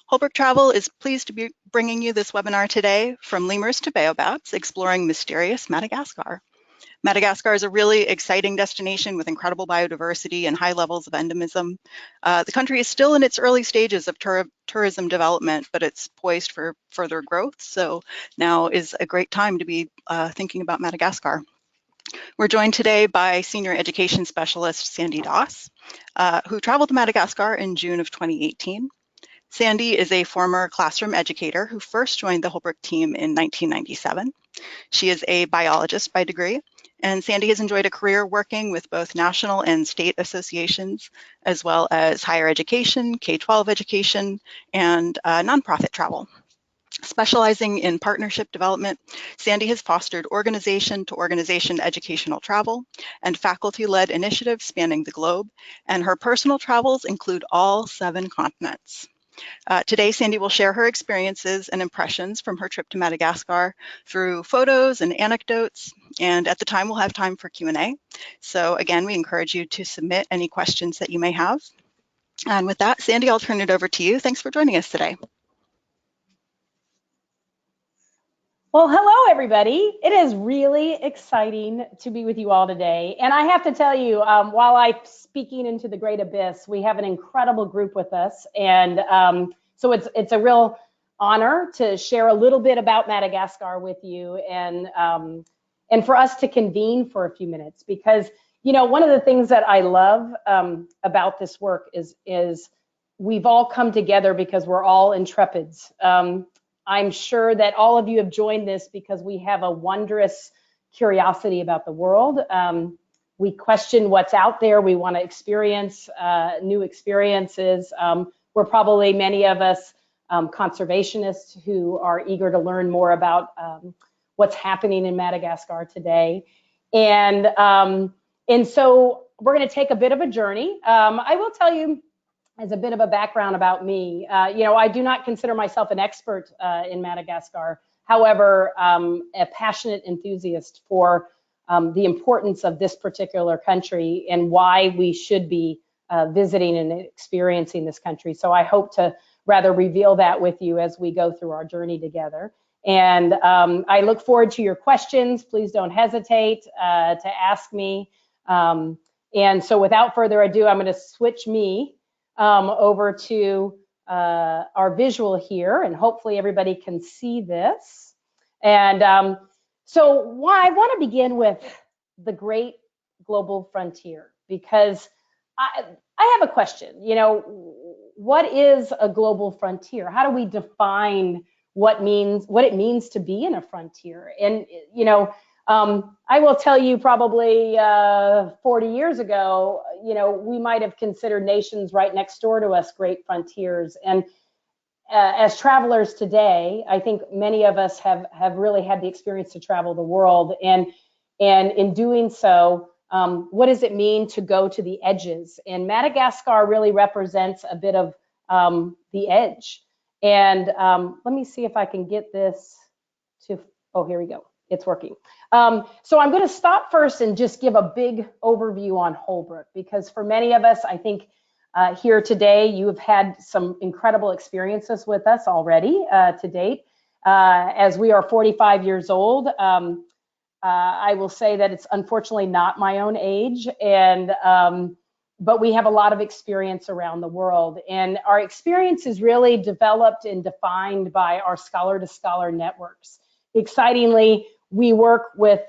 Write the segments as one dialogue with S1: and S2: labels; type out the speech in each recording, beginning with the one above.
S1: Holbrook Travel is pleased to be bringing you this webinar today, From Lemurs to Baobabs, Exploring Mysterious Madagascar. Madagascar is a really exciting destination with incredible biodiversity and high levels of endemism. The country is still in its early stages of tourism development, but it's poised for further growth. So now is a great time to be thinking about Madagascar. We're joined today by Senior Education Specialist Sandy Doss, who traveled to Madagascar in June of 2018. Sandy is a former classroom educator who first joined the Holbrook team in 1997. She is a biologist by degree, and Sandy has enjoyed a career working with both national and state associations, as well as higher education, K-12 education, and nonprofit travel. Specializing in partnership development, Sandy has fostered organization-to-organization educational travel and faculty-led initiatives spanning the globe, and her personal travels include all 7 continents. Today, Sandy will share her experiences and impressions from her trip to Madagascar through photos and anecdotes, and at the time, we'll have time for Q&A. So again, we encourage you to submit any questions that you may have. And with that, Sandy, I'll turn it over to you. Thanks for joining us today.
S2: Well, hello, everybody. It is really exciting to be with you all today. And I have to tell you, while I'm speaking into the great abyss, we have an incredible group with us. And so it's a real honor to share a little bit about Madagascar with you and for us to convene for a few minutes. Because, you know, one of the things that I love about this work is we've all come together because we're all intrepids. I'm sure that all of you have joined this because we have a wondrous curiosity about the world. We question what's out there. We want to experience new experiences. We're probably, many of us, conservationists who are eager to learn more about what's happening in Madagascar today. And so we're going to take a bit of a journey. I will tell you, as a bit of a background about me, you know, I do not consider myself an expert in Madagascar. However, a passionate enthusiast for the importance of this particular country and why we should be visiting and experiencing this country. So I hope to rather reveal that with you as we go through our journey together. And I look forward to your questions. Please don't hesitate to ask me. And so without further ado, I'm going to switch me over to our visual here, and hopefully everybody can see this. And so I want to begin with the great global frontier, because I have a question. You know, what is a global frontier? How do we define what it means to be in a frontier? And, you know, I will tell you, probably 40 years ago, you know, we might have considered nations right next door to us great frontiers. And as travelers today, I think many of us have really had the experience to travel the world. And in doing so, what does it mean to go to the edges? And Madagascar really represents a bit of the edge. And let me see if I can get this to, oh, here we go. It's working. So I'm going to stop first and just give a big overview on Holbrook, because for many of us, I think here today, you have had some incredible experiences with us already to date. As we are 45 years old, I will say that it's unfortunately not my own age, and but we have a lot of experience around the world. And our experience is really developed and defined by our scholar-to-scholar networks. Excitingly, we work with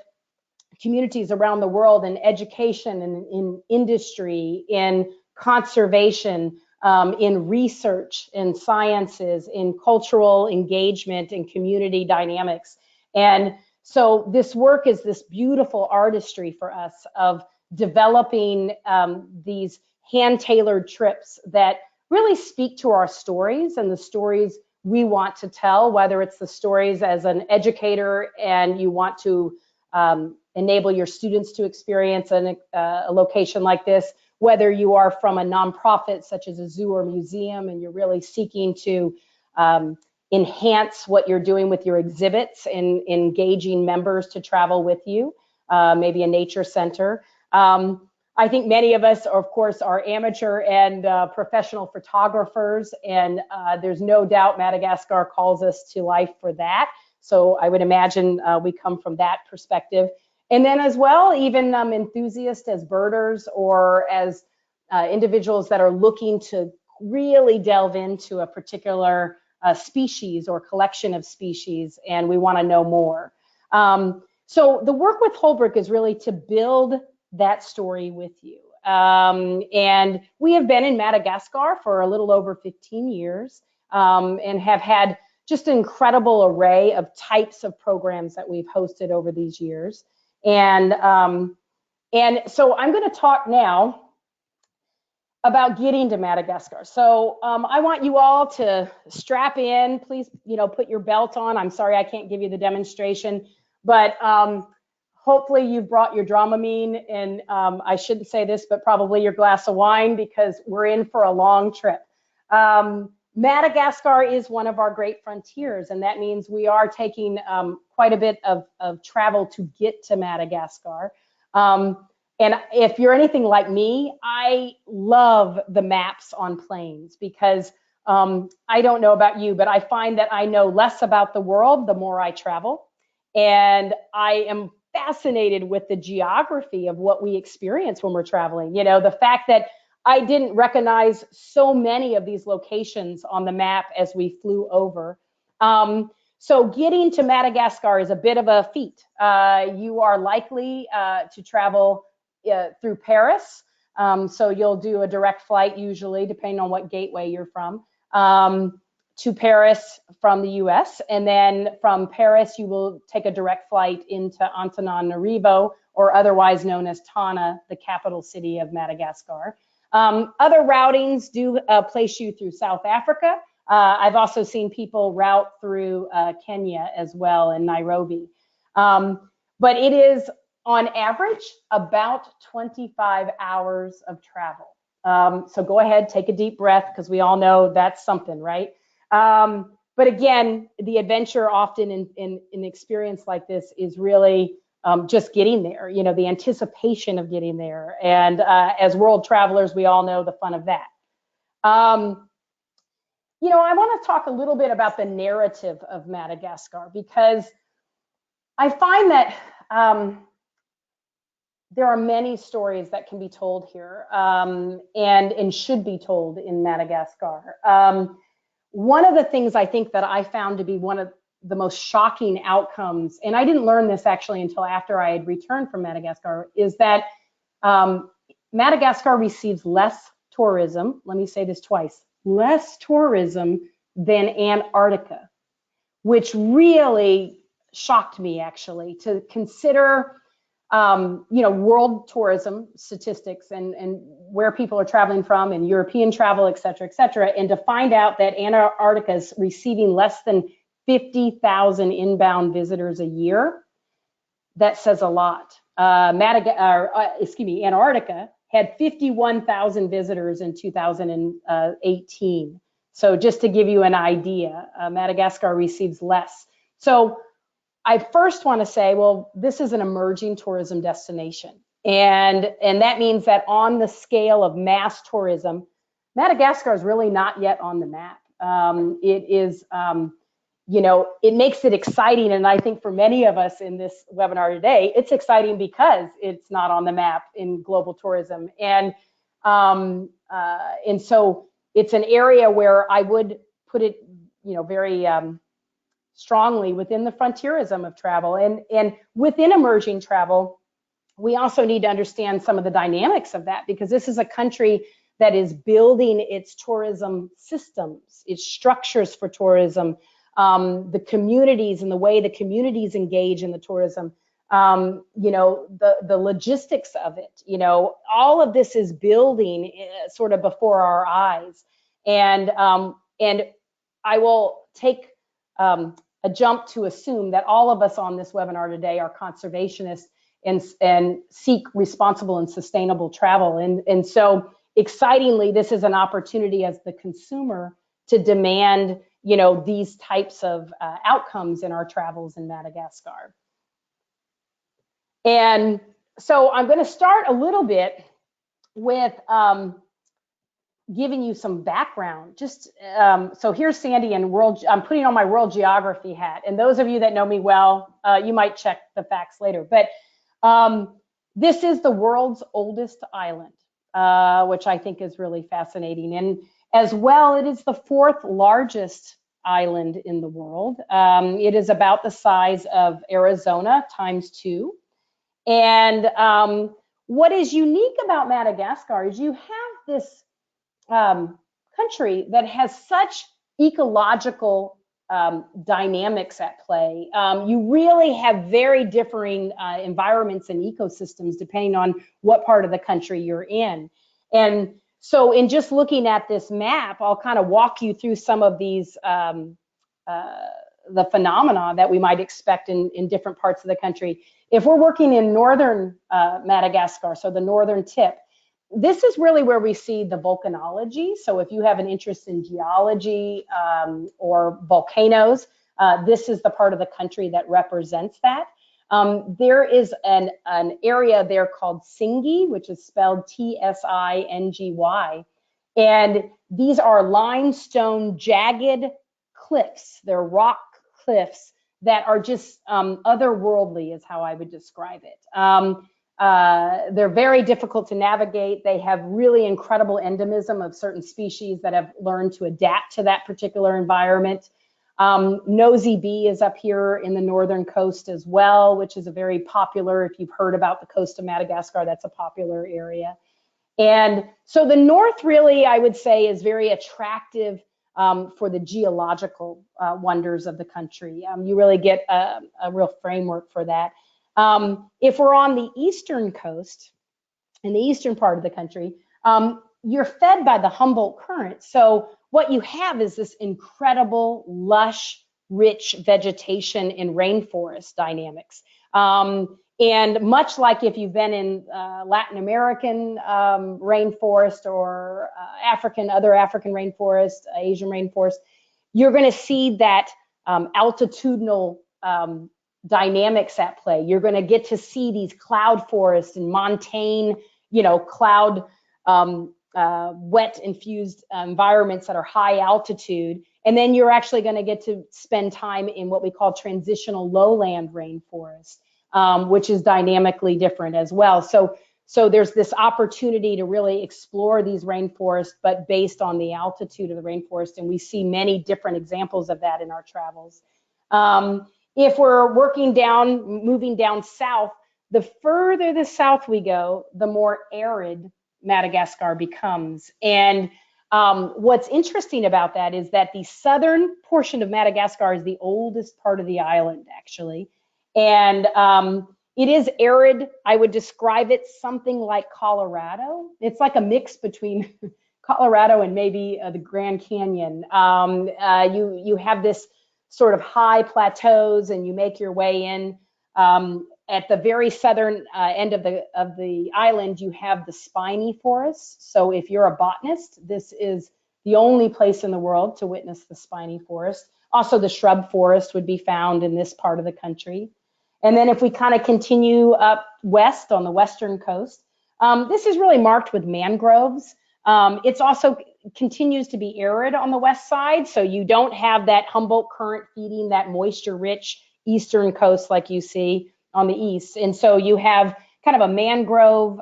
S2: communities around the world in education and in industry, in conservation, in research, in sciences, in cultural engagement and community dynamics. And so this work is this beautiful artistry for us of developing these hand-tailored trips that really speak to our stories and the stories we want to tell, whether it's the stories as an educator and you want to enable your students to experience a location like this, whether you are from a nonprofit such as a zoo or museum and you're really seeking to enhance what you're doing with your exhibits and engaging members to travel with you, maybe a nature center. I think many of us, of course, are amateur and professional photographers, and there's no doubt Madagascar calls us to life for that. So I would imagine we come from that perspective. And then as well, even enthusiasts as birders or as individuals that are looking to really delve into a particular species or collection of species, and we want to know more. So the work with Holbrook is really to build that story with you. And we have been in Madagascar for a little over 15 years and have had just an incredible array of types of programs that we've hosted over these years. And so I'm going to talk now about getting to Madagascar. So I want you all to strap in. Please, put your belt on. I'm sorry I can't give you the demonstration, but hopefully you've brought your Dramamine, and I shouldn't say this, but probably your glass of wine, because we're in for a long trip. Madagascar is one of our great frontiers, and that means we are taking quite a bit of travel to get to Madagascar. And if you're anything like me, I love the maps on planes, because I don't know about you, but I find that I know less about the world the more I travel. And I am fascinated with the geography of what we experience when we're traveling. The fact that I didn't recognize so many of these locations on the map as we flew over. So getting to Madagascar is a bit of a feat. You are likely to travel through Paris. So you'll do a direct flight usually, depending on what gateway you're from, to Paris from the US. And then from Paris, you will take a direct flight into Antananarivo, or otherwise known as Tana, the capital city of Madagascar. Other routings do place you through South Africa. I've also seen people route through Kenya as well, in Nairobi. But it is on average about 25 hours of travel. So go ahead, take a deep breath, because we all know that's something, right? But again, the adventure often in an experience like this is really just getting there, the anticipation of getting there. And as world travelers, we all know the fun of that. I want to talk a little bit about the narrative of Madagascar, because I find that there are many stories that can be told here and should be told in Madagascar. One of the things I think that I found to be one of the most shocking outcomes, and I didn't learn this actually until after I had returned from Madagascar, is that Madagascar receives less tourism, let me say this twice, less tourism than Antarctica, which really shocked me actually, to consider world tourism statistics and where people are traveling from, and European travel, et cetera, and to find out that Antarctica is receiving less than 50,000 inbound visitors a year. That says a lot. Antarctica had 51,000 visitors in 2018. So just to give you an idea, Madagascar receives less. So I first want to say, well, this is an emerging tourism destination. And that means that on the scale of mass tourism, Madagascar is really not yet on the map. It is, it makes it exciting. And I think for many of us in this webinar today, it's exciting because it's not on the map in global tourism. And so it's an area where I would put it, very strongly within the frontierism of travel. And within emerging travel, we also need to understand some of the dynamics of that, because this is a country that is building its tourism systems, its structures for tourism, the communities and the way the communities engage in the tourism, the logistics of it, all of this is building sort of before our eyes. And I will take a jump to assume that all of us on this webinar today are conservationists and seek responsible and sustainable travel. And so excitingly, this is an opportunity as the consumer to demand, these types of outcomes in our travels in Madagascar. And so I'm going to start a little bit with giving you some background. Just so here's Sandy and I'm putting on my world geography hat. And those of you that know me well, you might check the facts later. But this is the world's oldest island, which I think is really fascinating. And as well, it is the fourth largest island in the world. It is about the size of Arizona ×2. And what is unique about Madagascar is you have this country that has such ecological dynamics at play. You really have very differing environments and ecosystems depending on what part of the country you're in. And so in just looking at this map, I'll kind of walk you through some of these the phenomena that we might expect in different parts of the country. If we're working in northern Madagascar, so the northern tip, this is really where we see the volcanology. So if you have an interest in geology or volcanoes, this is the part of the country that represents that. There is an area there called Tsingy, which is spelled T-S-I-N-G-Y. And these are limestone jagged cliffs. They're rock cliffs that are just otherworldly is how I would describe it. They're very difficult to navigate. They have really incredible endemism of certain species that have learned to adapt to that particular environment. Nosy Bee is up here in the northern coast as well, which is a very popular, if you've heard about the coast of Madagascar, that's a popular area. And so the north really, I would say, is very attractive for the geological wonders of the country. You really get a real framework for that. If we're on the eastern coast, in the eastern part of the country, you're fed by the Humboldt Current. So what you have is this incredible, lush, rich vegetation in rainforest dynamics. And much like if you've been in Latin American rainforest or other African rainforest, Asian rainforest, you're going to see that altitudinal dynamics at play. You're going to get to see these cloud forests and montane, cloud wet infused environments that are high altitude. And then you're actually going to get to spend time in what we call transitional lowland rainforest, which is dynamically different as well. So there's this opportunity to really explore these rainforests, but based on the altitude of the rainforest. And we see many different examples of that in our travels. If we're moving down south, the further the south we go, the more arid Madagascar becomes. And what's interesting about that is that the southern portion of Madagascar is the oldest part of the island, actually. And it is arid. I would describe it something like Colorado. It's like a mix between Colorado and maybe the Grand Canyon. You have this sort of high plateaus, and you make your way in. At the very southern end of the island, you have the spiny forests. So if you're a botanist, this is the only place in the world to witness the spiny forest. Also, the shrub forest would be found in this part of the country. And then if we kind of continue up west on the western coast, this is really marked with mangroves. It's also continues to be arid on the west side, so you don't have that Humboldt Current feeding that moisture-rich eastern coast like you see on the east. And so you have kind of a mangrove,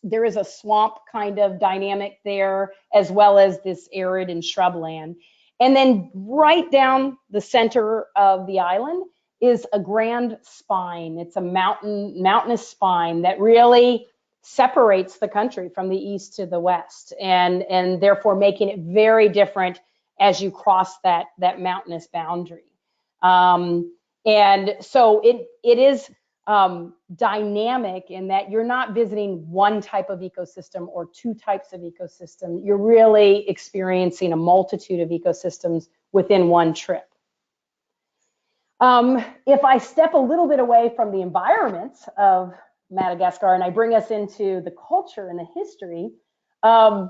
S2: there is a swamp kind of dynamic there, as well as this arid and shrubland. And then right down the center of the island is a grand spine. It's a mountainous spine that really separates the country from the east to the west, and therefore making it very different as you cross that mountainous boundary. And so it is dynamic in that you're not visiting one type of ecosystem or two types of ecosystem. You're really experiencing a multitude of ecosystems within one trip. If I step a little bit away from the environment of Madagascar and I bring us into the culture and the history, I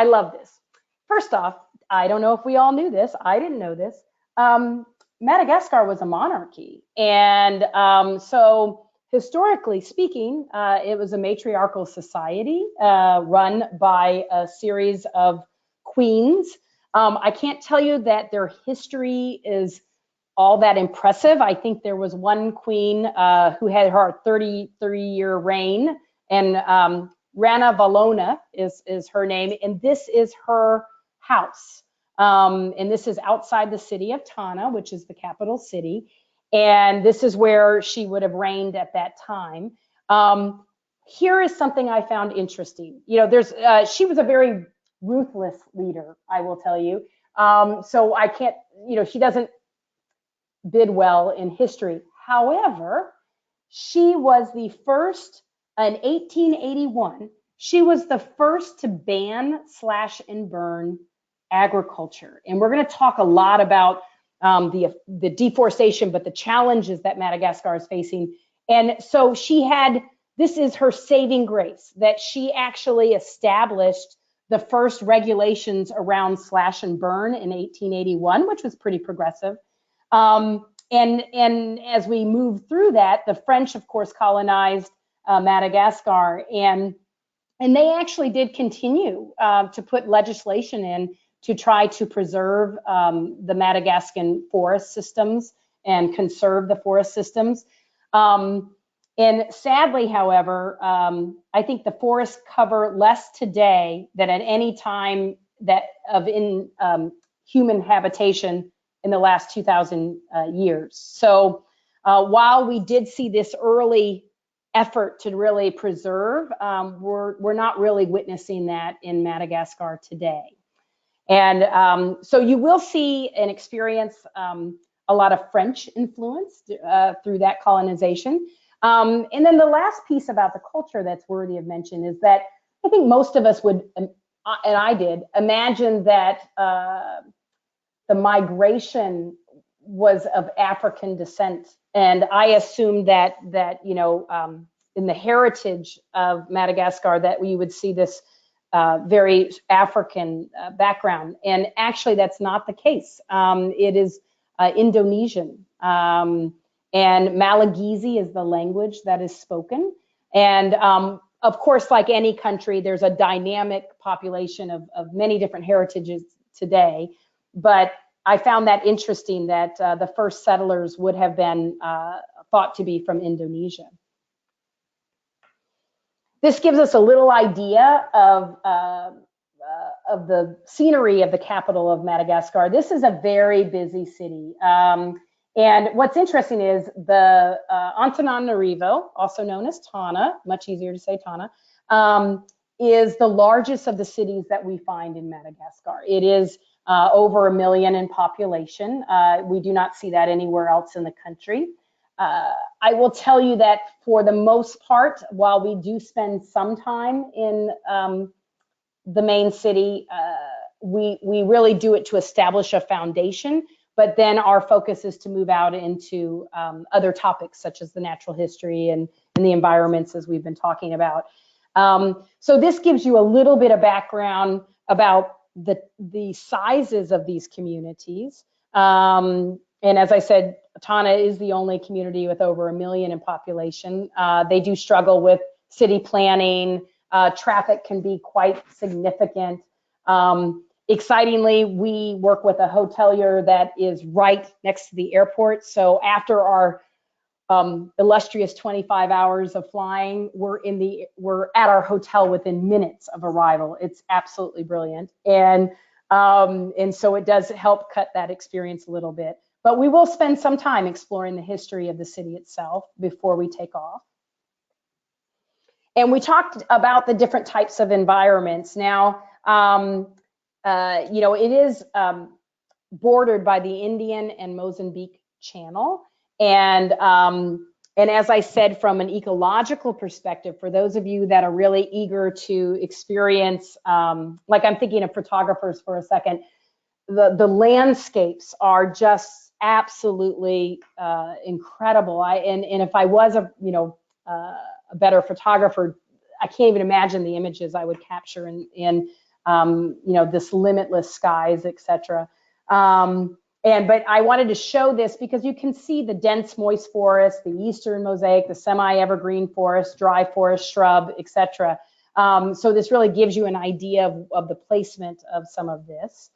S2: love this. First off, I don't know if we all knew this. I didn't know this. Madagascar was a monarchy. And so historically speaking, it was a matriarchal society run by a series of queens. I can't tell you that their history is all that impressive. I think there was one queen who had her 33-year reign, and Rana Valona is her name, and this is her house. And this is outside the city of Tana, which is the capital city. And this is where she would have reigned at that time. Here is something I found interesting. You know, she was a very ruthless leader, I will tell you. So I can't, you know, she doesn't bid well in history. However, she was the first, in 1881, she was the first to ban, slash, and burn agriculture. And we're going to talk a lot about the deforestation, but the challenges that Madagascar is facing. And so this is her saving grace, that she actually established the first regulations around slash and burn in 1881, which was pretty progressive. And as we move through that, the French, of course, colonized Madagascar, and they actually did continue to put legislation in to try to preserve the Madagascan forest systems and conserve the forest systems. And sadly, however, I think the forests cover less today than at any time in human habitation in the last 2,000 years. So while we did see this early effort to really preserve, we're not really witnessing that in Madagascar today. And so you will see and experience a lot of French influence through that colonization. And then the last piece about the culture that's worthy of mention is that I think most of us would, and I did, imagine that the migration was of African descent. And I assumed that you know, in the heritage of Madagascar, that we would see this very African background. And actually, that's not the case. It is Indonesian. And Malagasy is the language that is spoken. And of course, like any country, there's a dynamic population of many different heritages today. But I found that interesting that the first settlers would have been thought to be from Indonesia. This gives us a little idea of the scenery of the capital of Madagascar. This is a very busy city. And what's interesting is the Antananarivo, also known as Tana, much easier to say Tana, is the largest of the cities that we find in Madagascar. It is over 1 million in population. We do not see that anywhere else in the country. I will tell you that for the most part, while we do spend some time in the main city, we really do it to establish a foundation, but then our focus is to move out into other topics such as the natural history and the environments as we've been talking about. So this gives you a little bit of background about the sizes of these communities. And as I said, Tana is the only community with over 1 million in population. They do struggle with city planning. Traffic can be quite significant. Excitingly, we work with a hotelier that is right next to the airport. So after our illustrious 25 hours of flying, we're at our hotel within minutes of arrival. It's absolutely brilliant. And so it does help cut that experience a little bit. But we will spend some time exploring the history of the city itself before we take off. And we talked about the different types of environments. Now, you know, it is bordered by the Indian and Mozambique Channel. And as I said, from an ecological perspective, for those of you that are really eager to experience, like I'm thinking of photographers for a second, the landscapes are just absolutely incredible. And if I was a better photographer, I can't even imagine the images I would capture in you know, this limitless skies, etc. But I wanted to show this because you can see the dense moist forest, the eastern mosaic, the semi-evergreen forest, dry forest, shrub, etc. So this really gives you an idea of the placement of some of this.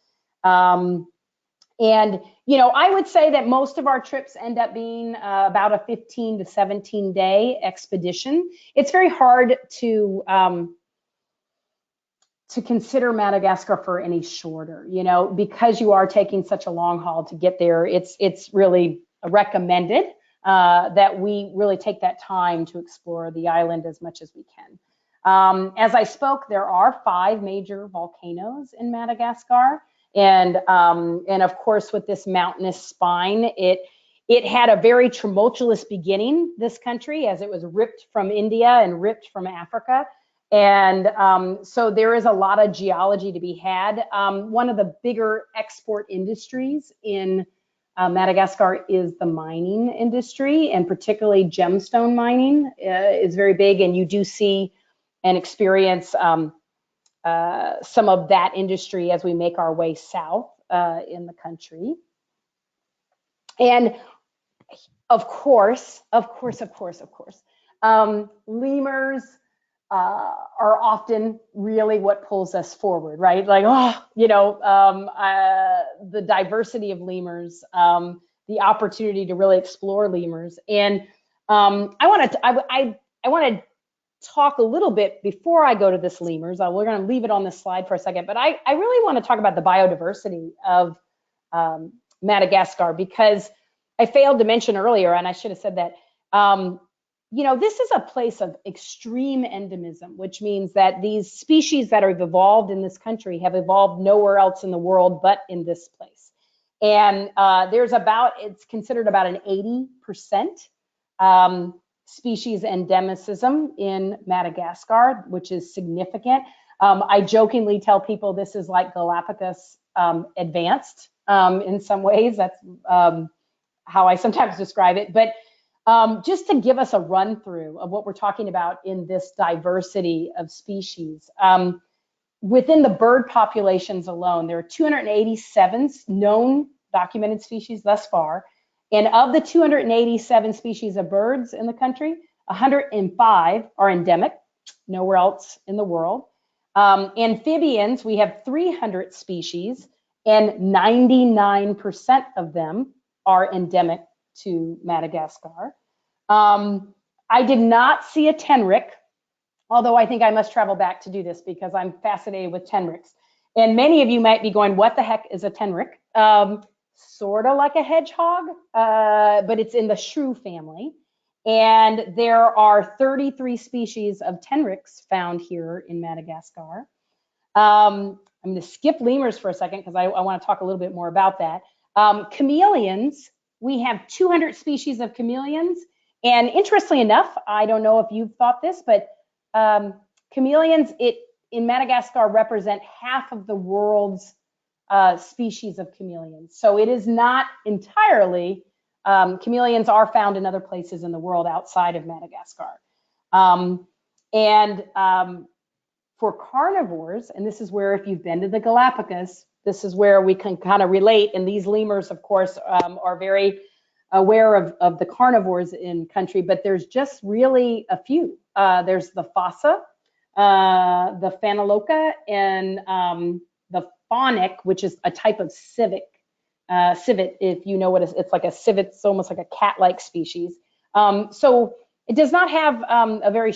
S2: And, you know, I would say that most of our trips end up being about a 15 to 17 day expedition. It's very hard to consider Madagascar for any shorter, you know, because you are taking such a long haul to get there. It's really recommended that we really take that time to explore the island as much as we can. As I spoke, there are 5 major volcanoes in Madagascar. And of course, with this mountainous spine, it had a very tumultuous beginning, this country, as it was ripped from India and ripped from Africa. And so there is a lot of geology to be had. One of the bigger export industries in Madagascar is the mining industry, and particularly gemstone mining is very big. And you do see and experience some of that industry as we make our way south in the country. And of course, lemurs are often really what pulls us forward, right? Like, oh, you know, the diversity of lemurs, the opportunity to really explore lemurs. And I want to talk a little bit before I go to this lemurs. We're going to leave it on this slide for a second, but I really want to talk about the biodiversity of Madagascar, because I failed to mention earlier, and I should have said that, you know, this is a place of extreme endemism, which means that these species that have evolved in this country have evolved nowhere else in the world but in this place. And it's considered about an 80% species endemicism in Madagascar, which is significant. I jokingly tell people this is like Galapagos advanced in some ways. That's how I sometimes describe it. But just to give us a run through of what we're talking about in this diversity of species. Within the bird populations alone, there are 287 known documented species thus far. And of the 287 species of birds in the country, 105 are endemic, nowhere else in the world. Amphibians, we have 300 species, and 99% of them are endemic to Madagascar. I did not see a tenric, although I think I must travel back to do this because I'm fascinated with tenrics. And many of you might be going, what the heck is a tenric? Sort of like a hedgehog, but it's in the shrew family. And there are 33 species of tenrics found here in Madagascar. I'm going to skip lemurs for a second because I want to talk a little bit more about that. Chameleons, we have 200 species of chameleons. And interestingly enough, I don't know if you've thought this, but chameleons in Madagascar represent half of the world's species of chameleons. So it is not entirely, chameleons are found in other places in the world outside of Madagascar. For carnivores, and this is where, if you've been to the Galapagos, this is where we can kind of relate. And these lemurs, of course, are very aware of the carnivores in country, but there's just really a few. There's the fossa, the phaneroca, and the phonic, which is a type of civet. Civet, if you know what it's like a civet, it's almost like a cat-like species. So it does not have a very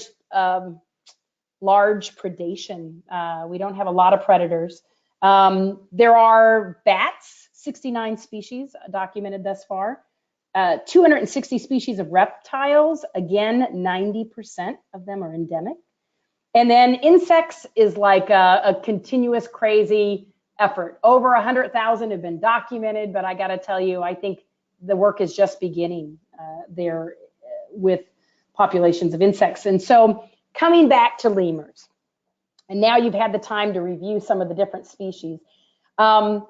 S2: large predation. We don't have a lot of predators. There are bats, 69 species documented thus far. 260 species of reptiles, again, 90% of them are endemic. And then insects is like a continuous crazy effort. Over 100,000 have been documented, but I gotta tell you, I think the work is just beginning there with populations of insects. And so coming back to lemurs, and now you've had the time to review some of the different species. I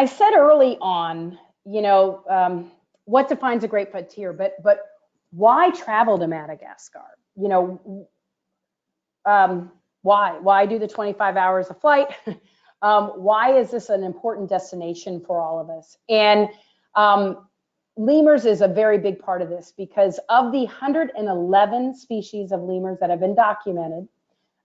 S2: said early on, you know, what defines a great frontier, but why travel to Madagascar? You know, why do the 25 hours of flight? why is this an important destination for all of us? And lemurs is a very big part of this, because of the 111 species of lemurs that have been documented,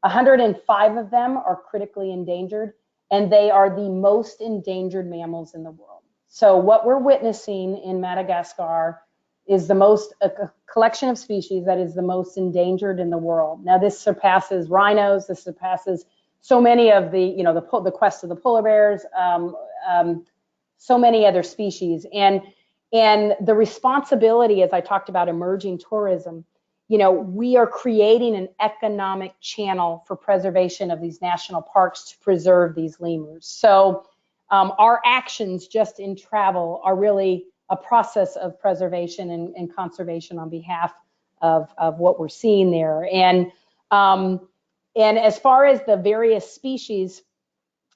S2: 105 of them are critically endangered, and they are the most endangered mammals in the world. So what we're witnessing in Madagascar is a collection of species that is the most endangered in the world. Now, this surpasses rhinos, this surpasses so many of the, the quest of the polar bears, so many other species. And the responsibility, as I talked about emerging tourism, we are creating an economic channel for preservation of these national parks to preserve these lemurs. So our actions just in travel are really a process of preservation and conservation on behalf of what we're seeing there. And as far as the various species,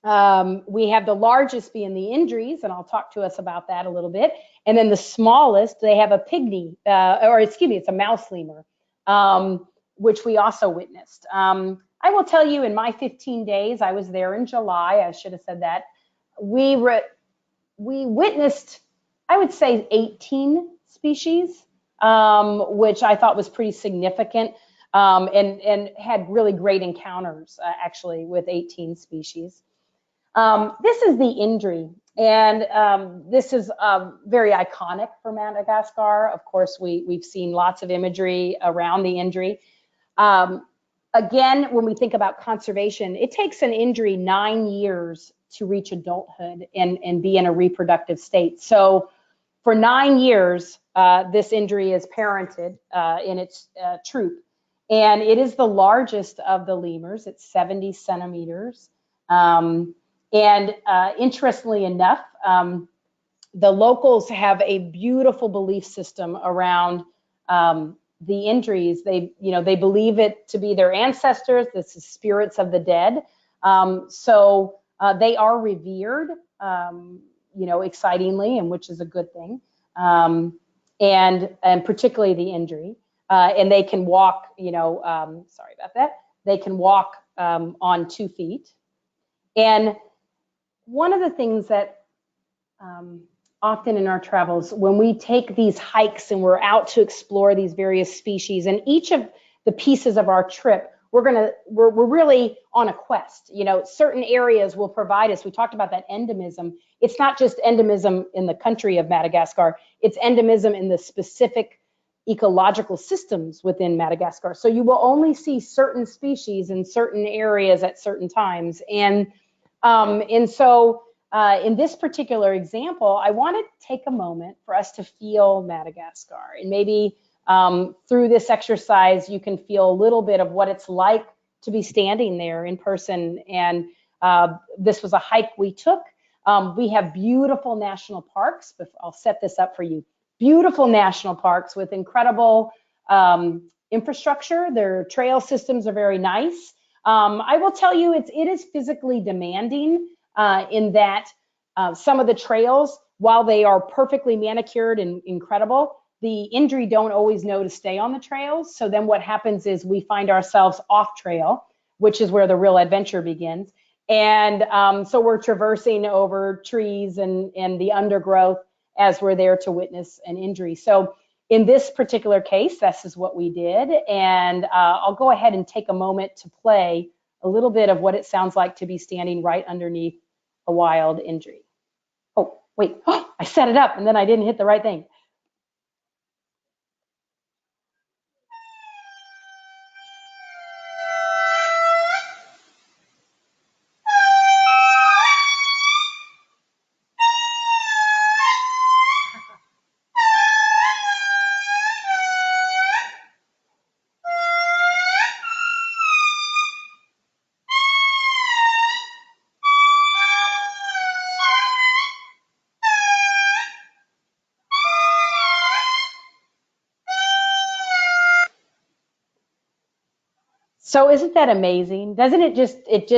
S2: we have the largest being the INDRIs, and I'll talk to us about that a little bit. And then the smallest, they have a pygmy, it's a mouse lemur, which we also witnessed. I will tell you, in my 15 days, I was there in July, I should have said that, we witnessed, I would say, 18 species, which I thought was pretty significant, and had really great encounters, actually, with 18 species. This is the INDRI, and this is very iconic for Madagascar. Of course, we've seen lots of imagery around the INDRI. Again, when we think about conservation, it takes an INDRI 9 years to reach adulthood and be in a reproductive state. So for 9 years, this INDRI is parented in its troop, and it is the largest of the lemurs. It's 70 centimeters. And interestingly enough, the locals have a beautiful belief system around the INDRIs. They believe it to be their ancestors. This is spirits of the dead. So they are revered, excitingly, and which is a good thing. And particularly the INDRI. And they can walk, sorry about that. They can walk on 2 feet. And one of the things that often in our travels, when we take these hikes and we're out to explore these various species, and each of the pieces of our trip, we're really on a quest. Certain areas will provide us. We talked about that endemism. It's not just endemism in the country of Madagascar, it's endemism in the specific ecological systems within Madagascar. So you will only see certain species in certain areas at certain times. And so in this particular example, I want to take a moment for us to feel Madagascar. And maybe through this exercise, you can feel a little bit of what it's like to be standing there in person. And this was a hike we took. We have beautiful national parks, but I'll set this up for you. Beautiful national parks with incredible infrastructure. Their trail systems are very nice. I will tell you, it is physically demanding in that some of the trails, while they are perfectly manicured and incredible, the INDRI don't always know to stay on the trails. So then what happens is we find ourselves off trail, which is where the real adventure begins. And so we're traversing over trees and the undergrowth as we're there to witness an INDRI. So in this particular case, this is what we did. And I'll go ahead and take a moment to play a little bit of what it sounds like to be standing right underneath a wild INDRI. Oh, wait, I set it up and then I didn't hit the right thing. So isn't that amazing? Doesn't it just it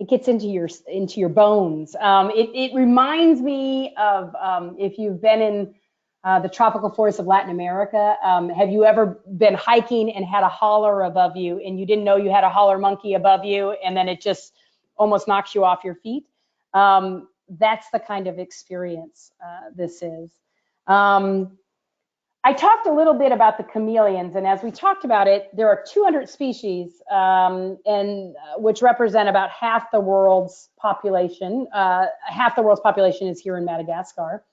S2: gets into your bones. It reminds me of if you've been in the tropical forests of Latin America. Have you ever been hiking and had a holler above you and you didn't know you had a holler monkey above you, and then it just almost knocks you off your feet. That's the kind of experience this is. I talked a little bit about the chameleons, and as we talked about it, there are 200 species, which represent about half the world's population. Half the world's population is here in Madagascar.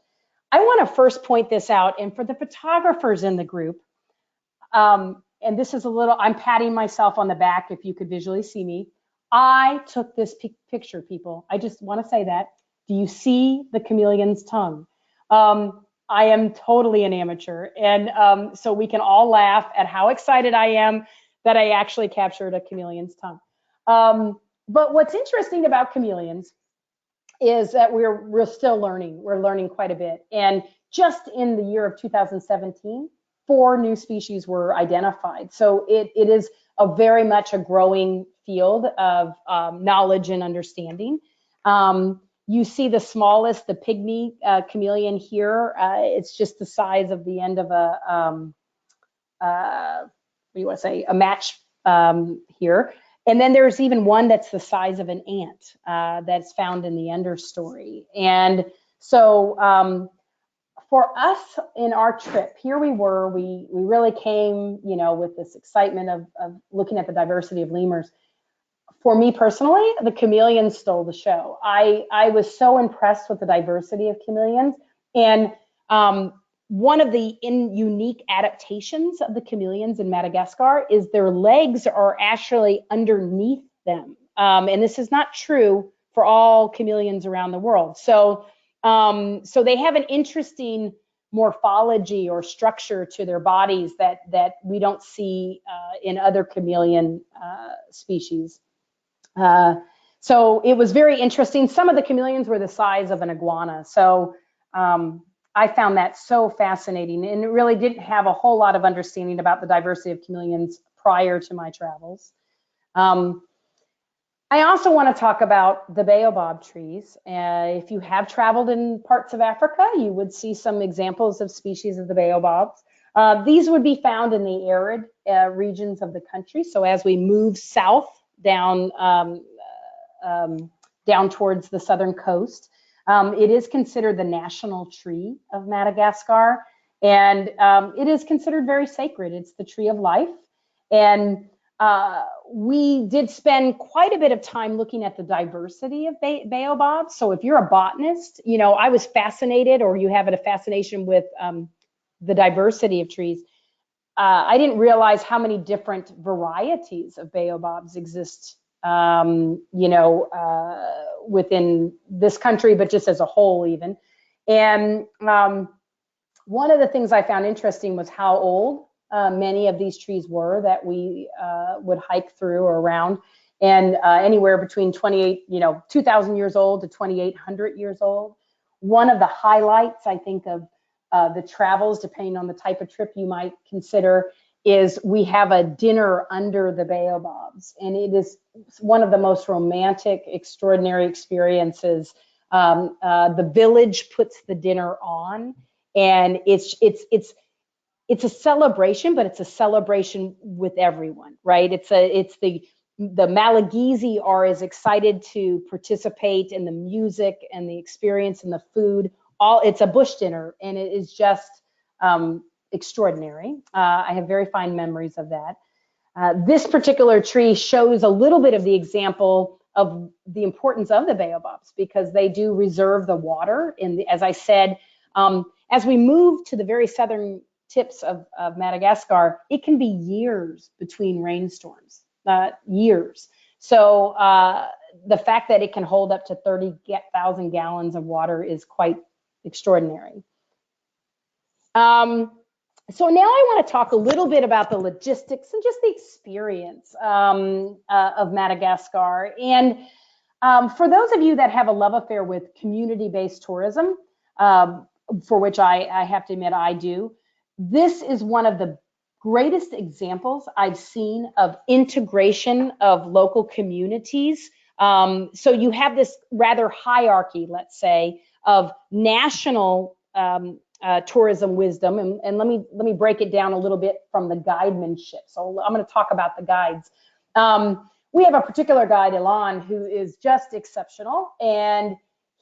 S2: I want to first point this out, and for the photographers in the group, and this is a little, I'm patting myself on the back if you could visually see me. I took this picture, people. I just want to say that. Do you see the chameleon's tongue? I am totally an amateur, and so we can all laugh at how excited I am that I actually captured a chameleon's tongue. But what's interesting about chameleons is that we're still learning. We're learning quite a bit. And just in the year of 2017, 4 new species were identified. So it is very much a growing field of knowledge and understanding. You see the smallest, the pygmy chameleon here. It's just the size of the end of a, what do you want to say, a match here. And then there's even one that's the size of an ant that's found in the understory. And so for us in our trip, here we were, we really came, you know, with this excitement of looking at the diversity of lemurs. For me personally, the chameleons stole the show. I was so impressed with the diversity of chameleons. And one of the unique adaptations of the chameleons in Madagascar is their legs are actually underneath them. And this is not true for all chameleons around the world. So, so they have an interesting morphology or structure to their bodies that we don't see in other chameleon species. So it was very interesting. Some of the chameleons were the size of an iguana. So I found that so fascinating, and it really didn't have a whole lot of understanding about the diversity of chameleons prior to my travels. I also want to talk about the baobab trees. If you have traveled in parts of Africa, you would see some examples of species of the baobabs. These would be found in the arid regions of the country. So as we move south down down towards the southern coast, it is considered the national tree of Madagascar, and it is considered very sacred. It's the tree of life, and we did spend quite a bit of time looking at the diversity of baobabs. So if you're a botanist, you know, I was fascinated, or you have a fascination with the diversity of trees. I didn't realize how many different varieties of baobabs exist, you know, within this country, but just as a whole even. And one of the things I found interesting was how old many of these trees were that we would hike through or around, and anywhere between 2,000 years old to 2,800 years old. One of the highlights, I think, of the travels, depending on the type of trip you might consider, is we have a dinner under the baobabs, and it is one of the most romantic, extraordinary experiences. The village puts the dinner on, and it's a celebration, but it's a celebration with everyone, right? It's the Malagasy are as excited to participate in the music and the experience and the food. It's a bush dinner, and it is just extraordinary. I have very fine memories of that. This particular tree shows a little bit of the example of the importance of the baobabs, because they do reserve the water. As I said, as we move to the very southern tips of Madagascar, it can be years between rainstorms, years. So the fact that it can hold up to 30,000 gallons of water is quite extraordinary. So now I want to talk a little bit about the logistics and just the experience of Madagascar. And for those of you that have a love affair with community-based tourism, for which I have to admit I do, this is one of the greatest examples I've seen of integration of local communities. So you have this rather hierarchy, let's say, of national tourism wisdom, and let me break it down a little bit from the guidemanship. So I'm going to talk about the guides. we have a particular guide, Ilan, who is just exceptional, and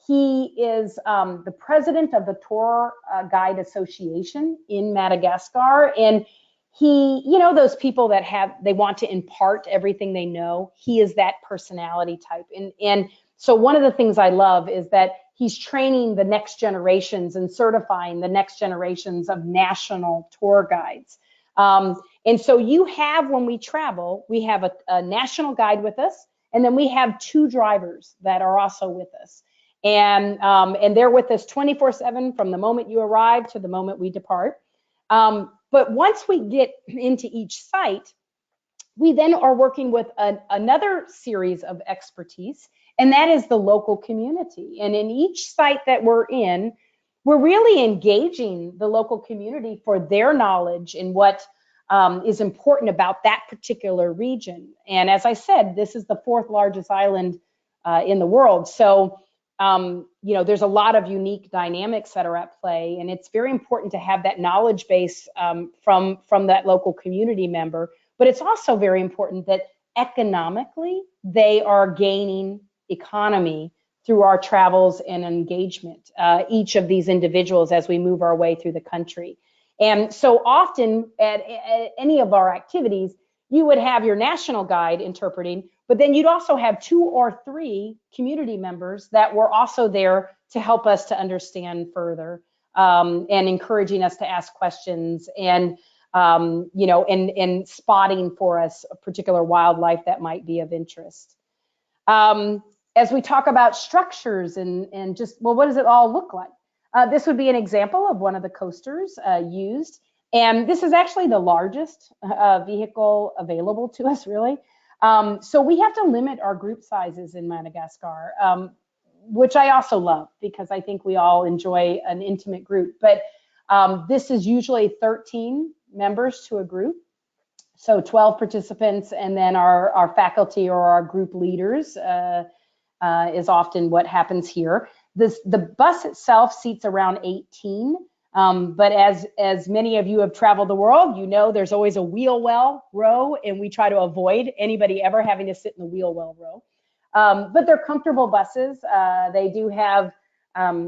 S2: he is the president of the Tour Guide Association in Madagascar. And he, you know, those people that they want to impart everything they know. He is that personality type. And so one of the things I love is that he's training the next generations and certifying the next generations of national tour guides. And so you have, when we travel, we have a national guide with us, and then we have 2 drivers that are also with us. And they're with us 24/7 from the moment you arrive to the moment we depart. But once we get into each site, we then are working with another series of expertise, and that is the local community. And in each site that we're in, we're really engaging the local community for their knowledge and what is important about that particular region. And as I said, this is the 4th largest island in the world. So, you know, there's a lot of unique dynamics that are at play, and it's very important to have that knowledge base from that local community member. But it's also very important that economically they are gaining economy through our travels and engagement, each of these individuals as we move our way through the country. And so often at any of our activities, you would have your national guide interpreting, but then you'd also have 2 or 3 community members that were also there to help us to understand further, and encouraging us to ask questions, and you know, and spotting for us a particular wildlife that might be of interest. As we talk about structures and just, well, what does it all look like? This would be an example of one of the coasters used. And this is actually the largest vehicle available to us, really. So we have to limit our group sizes in Madagascar, which I also love because I think we all enjoy an intimate group. But this is usually 13 members to a group. So 12 participants, and then our faculty or our group leaders is often what happens here. The bus itself seats around 18, but as many of you have traveled the world, you know there's always a wheel well row, and we try to avoid anybody ever having to sit in the wheel well row. But they're comfortable buses. They do have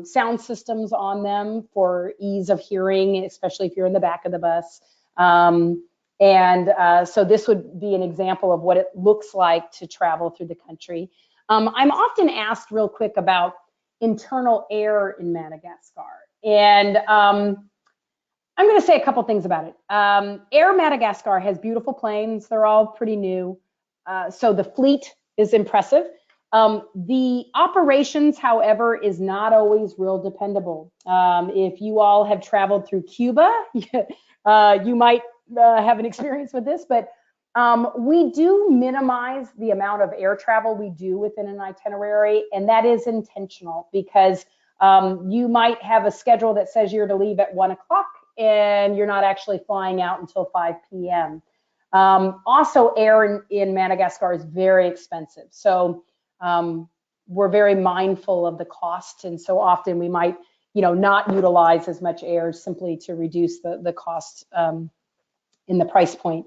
S2: sound systems on them for ease of hearing, especially if you're in the back of the bus. So this would be an example of what it looks like to travel through the country. I'm often asked real quick about internal air in Madagascar. And I'm going to say a couple things about it. Air Madagascar has beautiful planes. They're all pretty new. So the fleet is impressive. The operations, however, is not always real dependable. If you all have traveled through Cuba, you might have an experience with this, but we do minimize the amount of air travel we do within an itinerary, and that is intentional because you might have a schedule that says you're to leave at 1 o'clock and you're not actually flying out until 5 p.m. Also, air in Madagascar is very expensive. So we're very mindful of the cost, and so often we might, not utilize as much air simply to reduce the cost in the price point.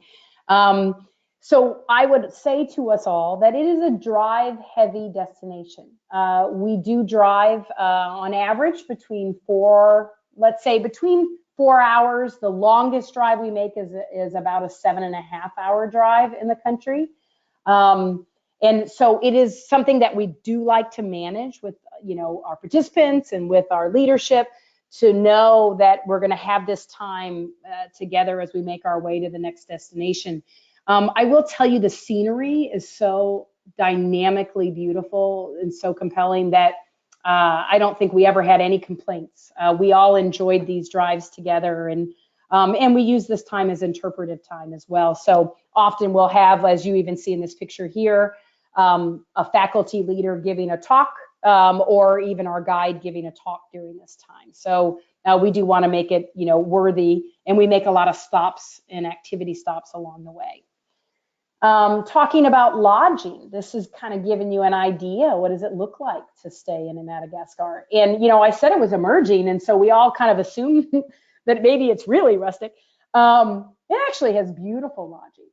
S2: So I would say to us all that it is a drive-heavy destination. We do drive on average between 4 hours. The longest drive we make is about a 7.5-hour drive in the country. And so it is something that we do like to manage with, our participants and with our leadership, to know that we're going to have this time together as we make our way to the next destination. I will tell you, the scenery is so dynamically beautiful and so compelling that I don't think we ever had any complaints. We all enjoyed these drives together, and we use this time as interpretive time as well. So often we'll have, as you even see in this picture here, a faculty leader giving a talk, or even our guide giving a talk during this time. So we do want to make it, worthy, and we make a lot of stops and activity stops along the way. Talking about lodging, this is kind of giving you an idea. What does it look like to stay in Madagascar? And, I said it was emerging, and so we all kind of assume that maybe it's really rustic. It actually has beautiful lodging.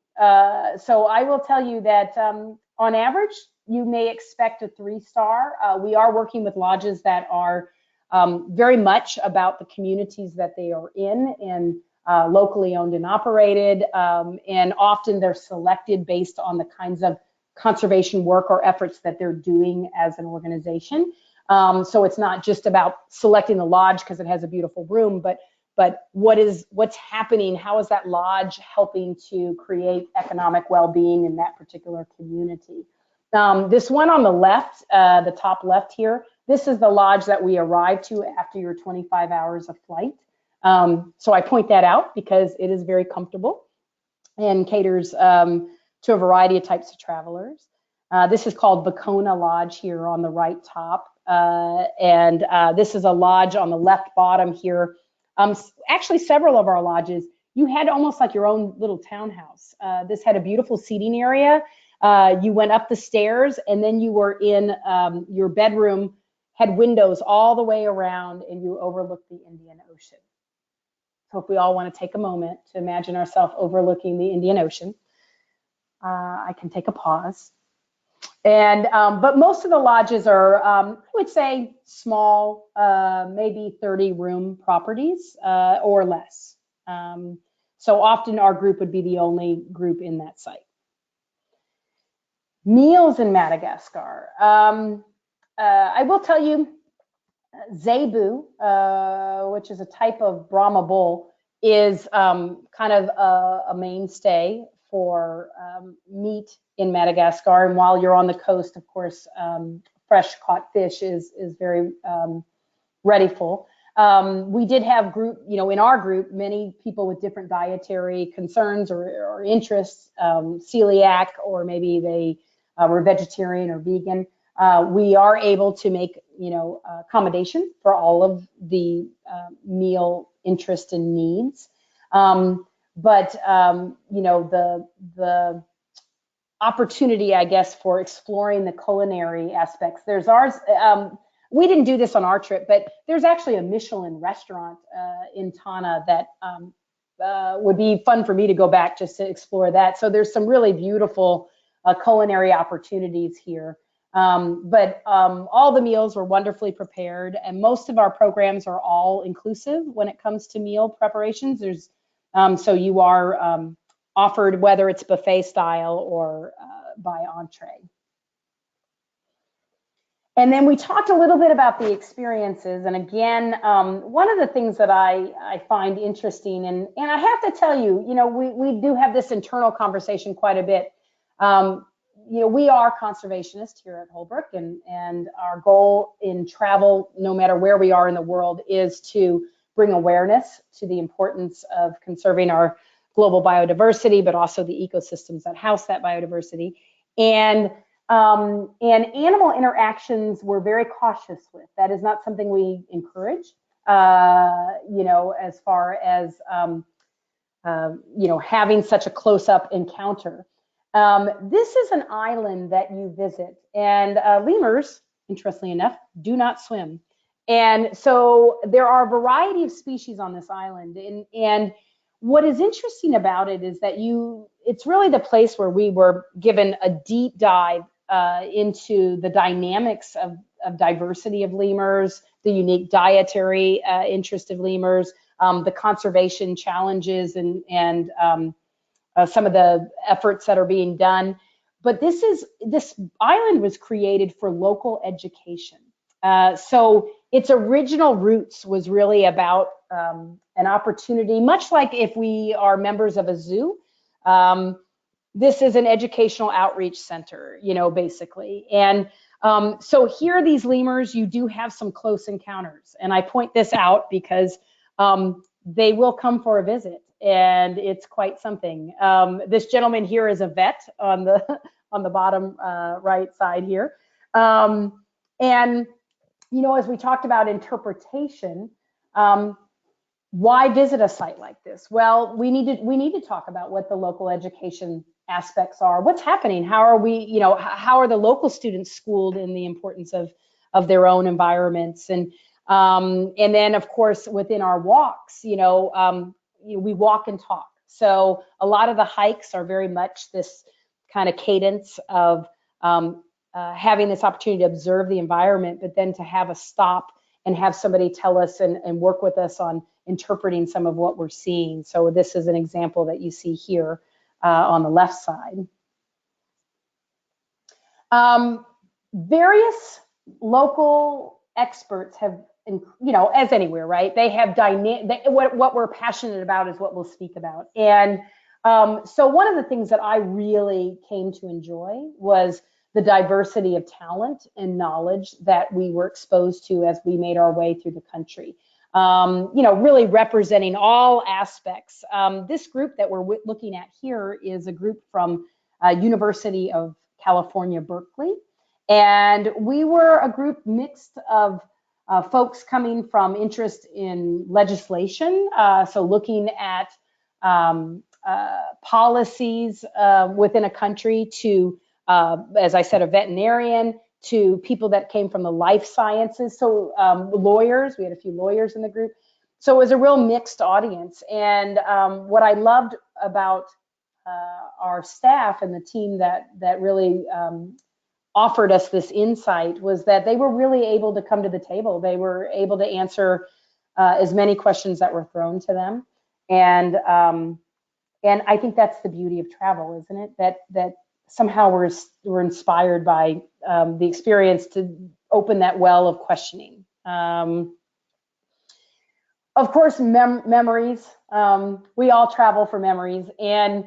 S2: So I will tell you that On average, you may expect a 3-star. We are working with lodges that are very much about the communities that they are in and locally owned and operated. And often they're selected based on the kinds of conservation work or efforts that they're doing as an organization. So it's not just about selecting the lodge because it has a beautiful room, but what's happening? How is that lodge helping to create economic well-being in that particular community? This one on the left, the top left here, this is the lodge that we arrived to after your 25 hours of flight. So I point that out because it is very comfortable and caters to a variety of types of travelers. This is called Vacona Lodge here on the right top. And this is a lodge on the left bottom here. Actually, several of our lodges, you had almost like your own little townhouse. This had a beautiful seating area. You went up the stairs and then you were in your bedroom, had windows all the way around, and you overlooked the Indian Ocean. So if we all want to take a moment to imagine ourselves overlooking the Indian Ocean, I can take a pause. And but most of the lodges are, I would say, small, maybe 30-room properties or less. So often our group would be the only group in that site. Meals in Madagascar. I will tell you, zebu, which is a type of Brahma bull, is kind of a mainstay for meat in Madagascar. And while you're on the coast, of course, fresh caught fish is very readyful. We did have in our group, many people with different dietary concerns or interests, celiac, or maybe they were vegetarian or vegan. We are able to make, accommodation for all of the meal interest and needs. But the opportunity, I guess, for exploring the culinary aspects. There's ours. We didn't do this on our trip, but there's actually a Michelin restaurant in Tana that would be fun for me to go back just to explore that. So there's some really beautiful culinary opportunities here. But all the meals were wonderfully prepared, and most of our programs are all inclusive when it comes to meal preparations. There's so you are offered whether it's buffet style or by entree. And then we talked a little bit about the experiences. And again, one of the things that I find interesting, and I have to tell you, we do have this internal conversation quite a bit. We are conservationists here at Holbrook, and our goal in travel, no matter where we are in the world, is to bring awareness to the importance of conserving our global biodiversity, but also the ecosystems that house that biodiversity. And animal interactions we're very cautious with. That is not something we encourage, as far as, having such a close-up encounter. This is an island that you visit, and lemurs, interestingly enough, do not swim. And so there are a variety of species on this island. And what is interesting about it is that it's really the place where we were given a deep dive into the dynamics of diversity of lemurs, the unique dietary interest of lemurs, the conservation challenges, and some of the efforts that are being done. But this island was created for local education. So its original roots was really about an opportunity, much like if we are members of a zoo. This is an educational outreach center, basically. And so here are these lemurs. You do have some close encounters. And I point this out because they will come for a visit, and it's quite something. This gentleman here is a vet on the bottom right side here. And as we talked about interpretation, why visit a site like this? Well, we need to talk about what the local education aspects are. What's happening? How are we, how are the local students schooled in the importance of their own environments? And then, of course, within our walks, we walk and talk. So a lot of the hikes are very much this kind of cadence of having this opportunity to observe the environment, but then to have a stop and have somebody tell us and work with us on interpreting some of what we're seeing. So this is an example that you see here on the left side. Various local experts have, as anywhere, right? They have what we're passionate about is what we'll speak about. And so one of the things that I really came to enjoy was the diversity of talent and knowledge that we were exposed to as we made our way through the country. Really representing all aspects. This group that we're looking at here is a group from University of California, Berkeley. And we were a group mixed of folks coming from interest in legislation, so looking at policies within a country, to, as I said, a veterinarian, to people that came from the life sciences, so lawyers. We had a few lawyers in the group. So it was a real mixed audience. And what I loved about our staff and the team that really offered us this insight was that they were really able to come to the table. They were able to answer as many questions that were thrown to them. And I think that's the beauty of travel, isn't it? That somehow we're inspired by the experience to open that well of questioning. Of course, memories. We all travel for memories. And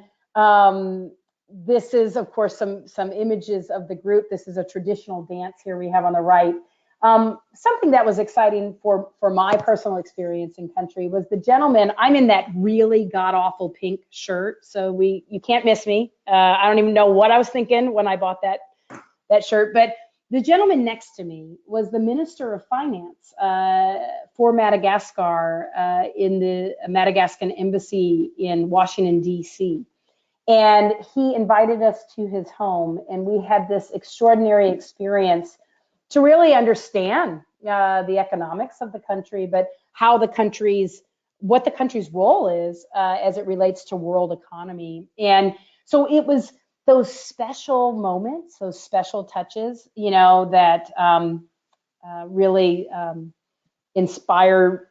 S2: this is, of course, some images of the group. This is a traditional dance here we have on the right. Something that was exciting for my personal experience in country was the gentleman. I'm in that really god-awful pink shirt, so you can't miss me. I don't even know what I was thinking when I bought that shirt, but the gentleman next to me was the Minister of Finance for Madagascar in the Madagascar Embassy in Washington, D.C. And he invited us to his home, and we had this extraordinary experience to really understand the economics of the country, but what the country's role is as it relates to world economy. And so it was those special moments, those special touches, that really inspired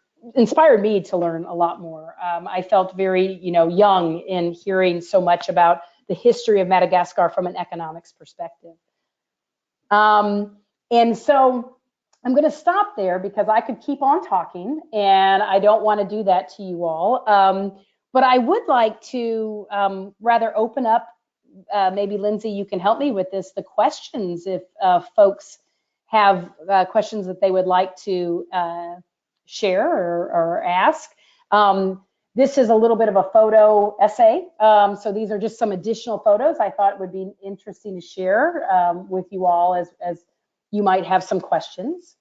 S2: me to learn a lot more. I felt very, young in hearing so much about the history of Madagascar from an economics perspective. And so I'm going to stop there because I could keep on talking, and I don't want to do that to you all. But I would like to rather open up, maybe Lindsay, you can help me with this, the questions, if folks have questions that they would like to share or ask. This is a little bit of a photo essay. So these are just some additional photos I thought would be interesting to share with you all as you might have some questions.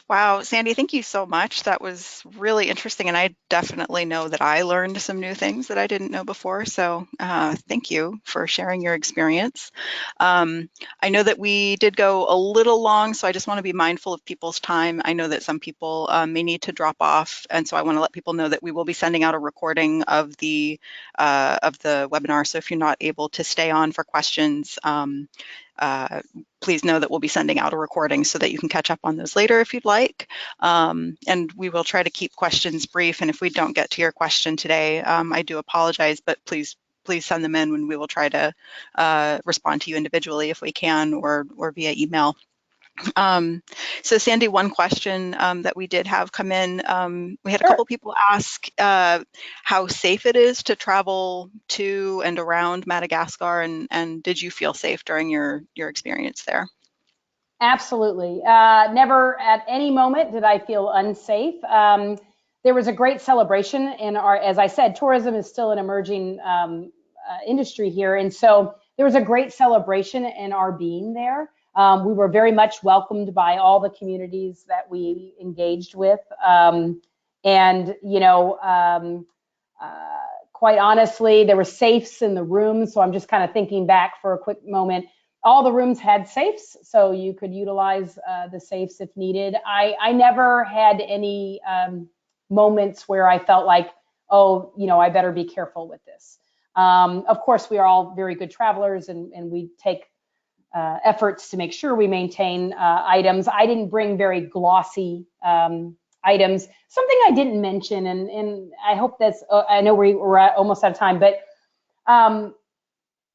S1: Wow, Sandy, thank you so much. That was really interesting, and I definitely know that I learned some new things that I didn't know before. So thank you for sharing your experience. I know that we did go a little long, so I just want to be mindful of people's time. I know that some people may need to drop off, and so I want to let people know that we will be sending out a recording of the webinar. So if you're not able to stay on for questions, please know that we'll be sending out a recording so that you can catch up on those later if you'd like. And we will try to keep questions brief. And if we don't get to your question today, I do apologize, but please send them in, and we will try to respond to you individually if we can, or via email. So Sandy, one question that we did have come in, we had a couple people ask how safe it is to travel to and around Madagascar, and did you feel safe during your experience there?
S2: Absolutely. Never at any moment did I feel unsafe. There was a great celebration in as I said, tourism is still an emerging industry here. And so there was a great celebration in our being there. We were very much welcomed by all the communities that we engaged with. Quite honestly, there were safes in the rooms. So I'm just kind of thinking back for a quick moment. All the rooms had safes, so you could utilize the safes if needed. I never had any moments where I felt like, oh, I better be careful with this. Of course, we are all very good travelers, and we take efforts to make sure we maintain items. I didn't bring very glossy items. Something I didn't mention, and I hope that's, I know we're almost out of time, but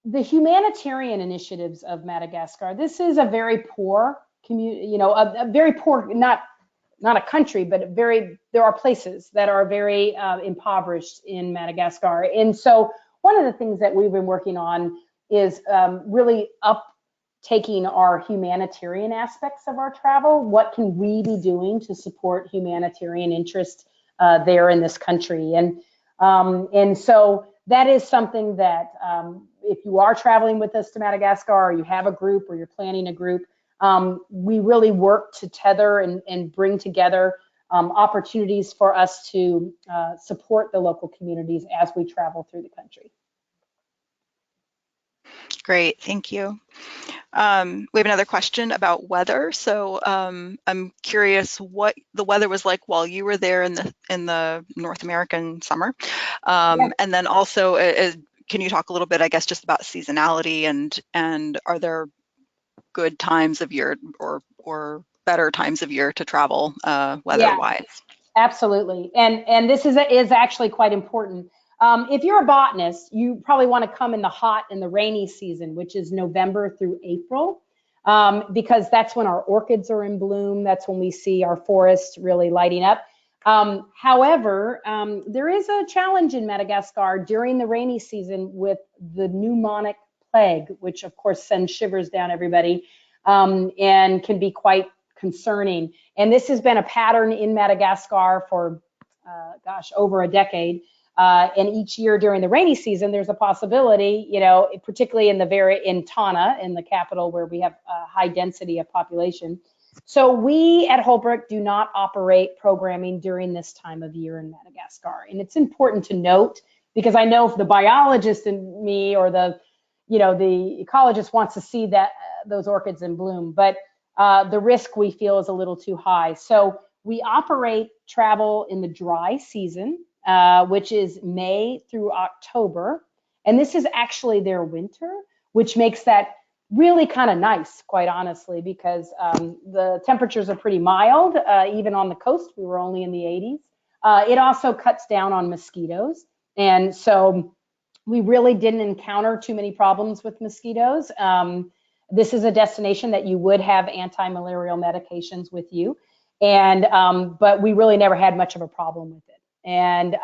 S2: the humanitarian initiatives of Madagascar, this is a very poor community, you know, a very poor, not a country, but there are places that are very impoverished in Madagascar. And so one of the things that we've been working on is really taking our humanitarian aspects of our travel. What can we be doing to support humanitarian interest there in this country? And so that is something that if you are traveling with us to Madagascar, or you have a group, or you're planning a group, we really work to tether and bring together opportunities for us to support the local communities as we travel through the country.
S1: Great, thank you. We have another question about weather. So I'm curious what the weather was like while you were there in the North American summer. And then also, can you talk a little bit, I guess, just about seasonality and are there good times of year or better times of year to travel weather-wise?
S2: Yeah, absolutely. And this is actually quite important. If you're a botanist, you probably want to come in the hot and the rainy season, which is November through April, because that's when our orchids are in bloom. That's when we see our forests really lighting up. However, there is a challenge in Madagascar during the rainy season with the pneumonic plague, which of course sends shivers down everybody and can be quite concerning. And this has been a pattern in Madagascar for, over a decade. And each year during the rainy season, there's a possibility, you know, particularly in Tana, in the capital where we have a high density of population. So we at Holbrook do not operate programming during this time of year in Madagascar. And it's important to note, because I know if the biologist in me or the ecologist wants to see those orchids in bloom, but the risk we feel is a little too high. So we operate travel in the dry season, which is May through October. And this is actually their winter, which makes that really kind of nice, quite honestly, because the temperatures are pretty mild, even on the coast. We were only in the 80s. It also cuts down on mosquitoes. And so we really didn't encounter too many problems with mosquitoes. This is a destination that you would have anti-malarial medications with you. And but we really never had much of a problem with it. And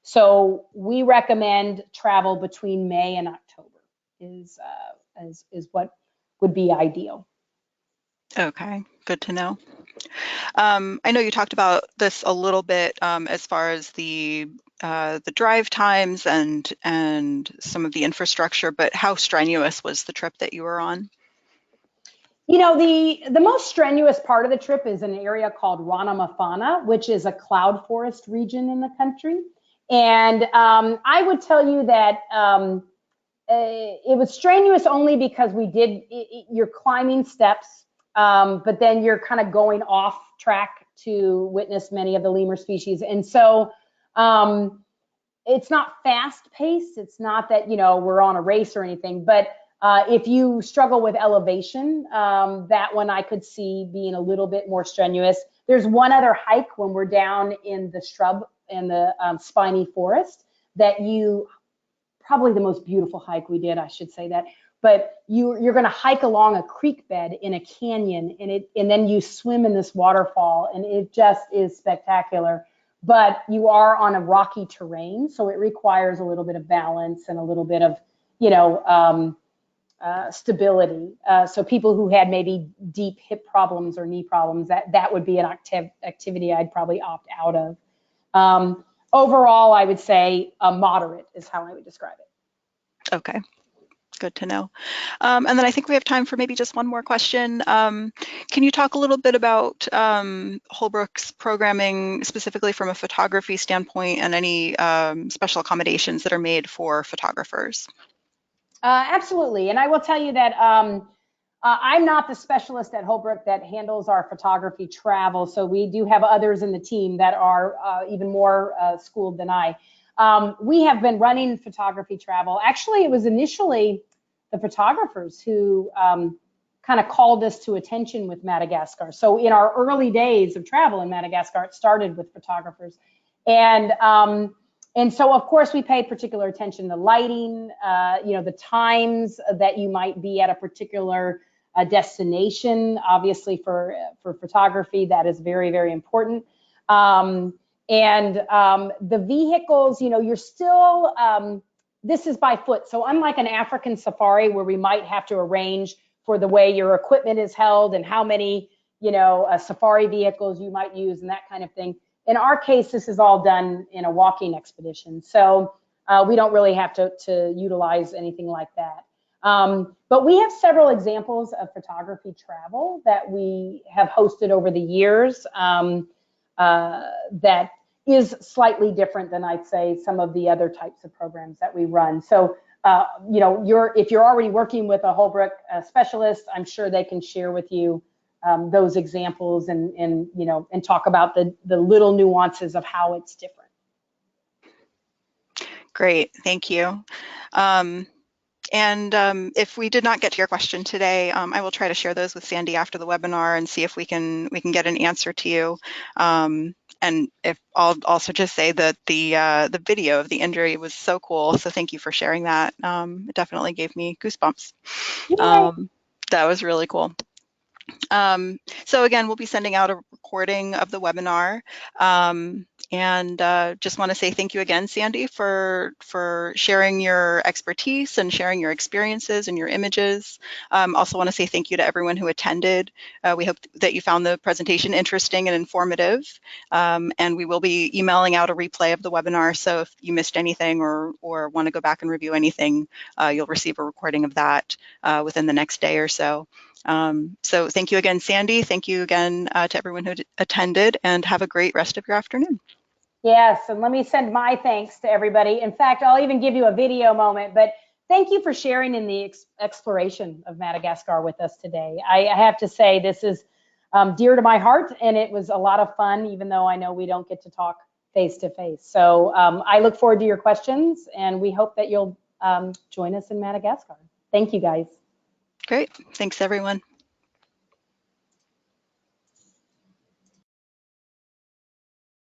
S2: so we recommend travel between May and October is what would be ideal.
S1: Okay, good to know. I know you talked about this a little bit as far as the drive times and some of the infrastructure, but how strenuous was the trip that you were on?
S2: You know, the most strenuous part of the trip is an area called Ranamafana, which is a cloud forest region in the country. And I would tell you that it was strenuous only because you're climbing steps, but then you're kind of going off track to witness many of the lemur species. And so it's not fast paced. It's not that, you know, we're on a race or anything, but if you struggle with elevation, that one I could see being a little bit more strenuous. There's one other hike when we're down in the shrub and the spiny forest that probably the most beautiful hike we did, I should say that. But you're going to hike along a creek bed in a canyon, and then you swim in this waterfall, and it just is spectacular. But you are on a rocky terrain, so it requires a little bit of balance and a little bit of, you know, stability. So people who had maybe deep hip problems or knee problems, that would be an activity I'd probably opt out of. Overall, I would say moderate is how I would describe it.
S1: Okay, good to know. And then I think we have time for maybe just one more question. Can you talk a little bit about Holbrook's programming, specifically from a photography standpoint, and any special accommodations that are made for photographers?
S2: Absolutely. And I will tell you that I'm not the specialist at Holbrook that handles our photography travel. So we do have others in the team that are even more schooled than I. We have been running photography travel. Actually, it was initially the photographers who kind of called us to attention with Madagascar. So in our early days of travel in Madagascar, it started with photographers. And so, of course, we paid particular attention to lighting, you know, the times that you might be at a particular destination. Obviously, for photography, that is very, very important. The vehicles, you know, you're still, this is by foot. So unlike an African safari where we might have to arrange for the way your equipment is held and how many, you know, safari vehicles you might use and that kind of thing. In our case, this is all done in a walking expedition. So we don't really have to utilize anything like that. But we have several examples of photography travel that we have hosted over the years that is slightly different than I'd say some of the other types of programs that we run. So you know, if you're already working with a Holbrook specialist, I'm sure they can share with you those examples and you know, and talk about the little nuances of how it's different.
S1: Great, thank you. If we did not get to your question today, I will try to share those with Sandy after the webinar and see if we can get an answer to you. And if I'll also just say that the video of the INDRI was so cool, so thank you for sharing that. It definitely gave me goosebumps. That was really cool. So again, we'll be sending out a recording of the webinar. Just want to say thank you again, Sandy, for sharing your expertise and sharing your experiences and your images. Also want to say thank you to everyone who attended. We hope that you found the presentation interesting and informative. And we will be emailing out a replay of the webinar. So if you missed anything or want to go back and review anything, you'll receive a recording of that within the next day or so. So thank you again, Sandy. Thank you again to everyone who attended, and have a great rest of your afternoon.
S2: Yes, and let me send my thanks to everybody. In fact, I'll even give you a video moment, but thank you for sharing in the exploration of Madagascar with us today. I have to say this is dear to my heart, and it was a lot of fun, even though I know we don't get to talk face to face. So I look forward to your questions, and we hope that you'll join us in Madagascar. Thank you, guys.
S1: Great. Thanks, everyone.